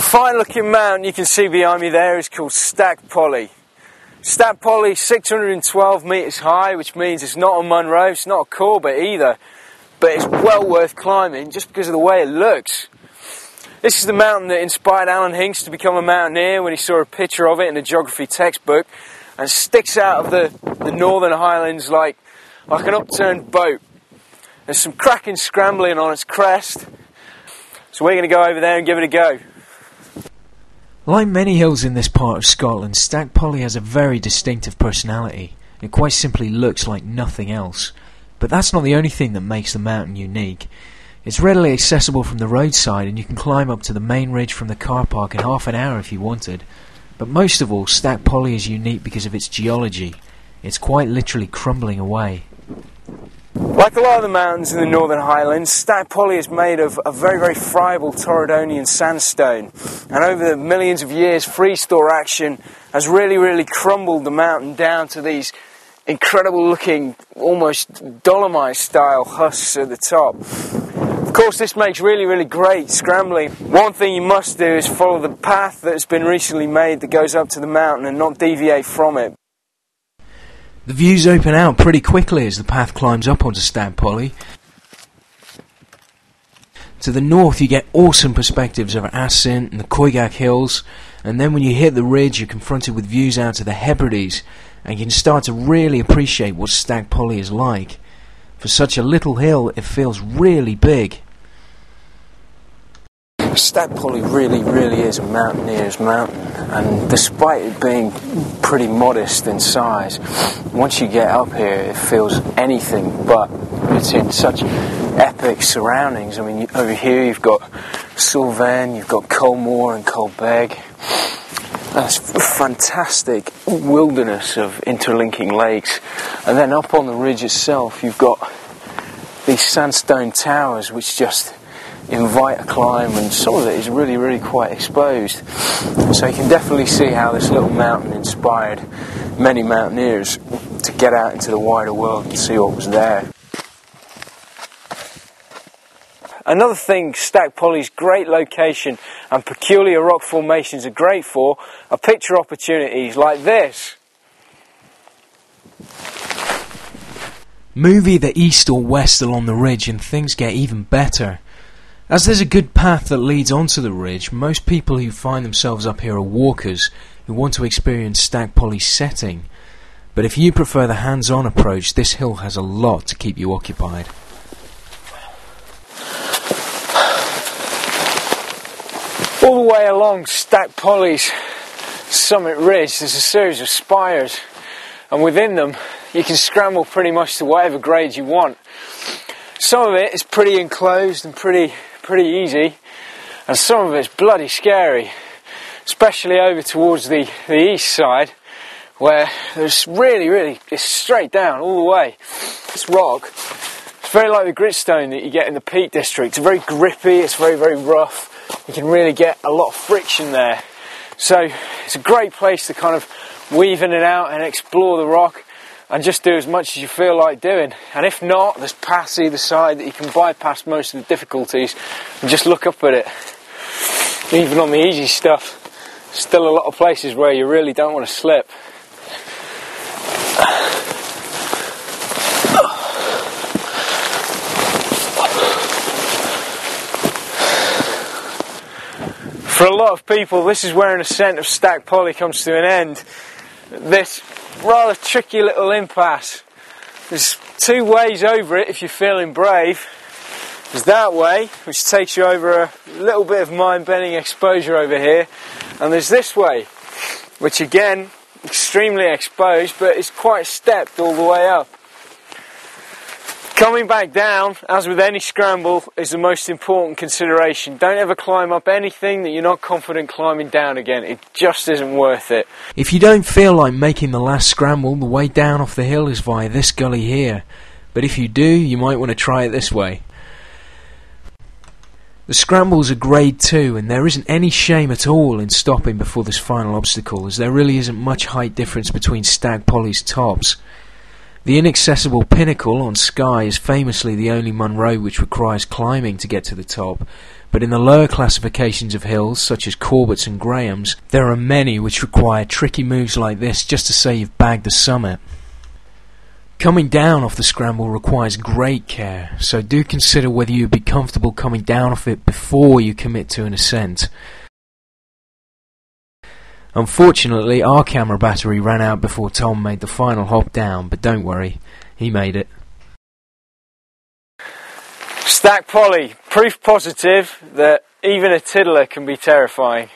fine looking mountain you can see behind me there is called Stac Pollaidh. Stac Pollaidh is 612 metres high, which means it's not a Munro, it's not a Corbett either, but it's well worth climbing just because of the way it looks. This is the mountain that inspired Alan Hinks to become a mountaineer when he saw a picture of it in a geography textbook, and it sticks out of the Northern Highlands like an upturned boat. There's some cracking scrambling on its crest, so we're going to go over there and give it a go. Like many hills in this part of Scotland, Stac Pollaidh has a very distinctive personality. It quite simply looks like nothing else. But that's not the only thing that makes the mountain unique. It's readily accessible from the roadside, and you can climb up to the main ridge from the car park in half an hour if you wanted. But most of all, Stac Pollaidh is unique because of its geology. It's quite literally crumbling away. Like a lot of the mountains in the Northern Highlands, Stac Pollaidh is made of a very, very friable Torridonian sandstone. And over the millions of years, freeze-thaw action has really crumbled the mountain down to these incredible looking, almost Dolomite-style husks at the top. Of course, this makes really great scrambling. One thing you must do is follow the path that has been recently made that goes up to the mountain and not deviate from it. The views open out pretty quickly as the path climbs up onto Stac Pollaidh. To the north you get awesome perspectives of Assynt and the Coigach Hills, and then when you hit the ridge you're confronted with views out to the Hebrides, and you can start to really appreciate what Stac Pollaidh is like. For such a little hill it feels really big. Stac Pollaidh really is a mountaineer's mountain, and despite it being pretty modest in size, once you get up here it feels anything but. It's in such epic surroundings. I mean, over here you've got Sylvain, you've got Colmore and Colbeg. That's fantastic wilderness of interlinking lakes, and then up on the ridge itself you've got these sandstone towers which just invite a climb, and some of it is really quite exposed. So you can definitely see how this little mountain inspired many mountaineers to get out into the wider world and see what was there. Another thing Stac Pollaidh's great location and peculiar rock formations are great for are picture opportunities like this. Move either east or west along the ridge and things get even better. As there's a good path that leads onto the ridge, most people who find themselves up here are walkers who want to experience Stac Pollaidh's setting. But if you prefer the hands-on approach, this hill has a lot to keep you occupied. All the way along Stac Pollaidh's summit ridge there's a series of spires, and within them you can scramble pretty much to whatever grade you want. Some of it is pretty enclosed and pretty easy, and some of it's bloody scary, especially over towards the east side where there's really it's straight down all the way. This rock, it's very like the gritstone that you get in the Peak District. It's very grippy, it's very rough. You can really get a lot of friction there, so it's a great place to kind of weave in and out and explore the rock and just do as much as you feel like doing. And if not, there's paths either side that you can bypass most of the difficulties and just look up at it. Even on the easy stuff, still a lot of places where you really don't want to slip. For a lot of people, this is where an ascent of Stac Pollaidh comes to an end. This rather tricky little impasse. There's two ways over it if you're feeling brave. There's that way, which takes you over a little bit of mind-bending exposure over here, and there's this way, which again, extremely exposed, but it's quite stepped all the way up. Coming back down, as with any scramble, is the most important consideration. Don't ever climb up anything that you're not confident climbing down again. It just isn't worth it. If you don't feel like making the last scramble, the way down off the hill is via this gully here. But if you do, you might want to try it this way. The scrambles are grade 2, and there isn't any shame at all in stopping before this final obstacle, as there really isn't much height difference between Stac Pollaidh's tops. The inaccessible pinnacle on Skye is famously the only Munro which requires climbing to get to the top, but in the lower classifications of hills, such as Corbett's and Graham's, there are many which require tricky moves like this just to say you've bagged the summit. Coming down off the scramble requires great care, so do consider whether you'd be comfortable coming down off it before you commit to an ascent. Unfortunately, our camera battery ran out before Tom made the final hop down, but don't worry, he made it. Stac Pollaidh, proof positive that even a tiddler can be terrifying.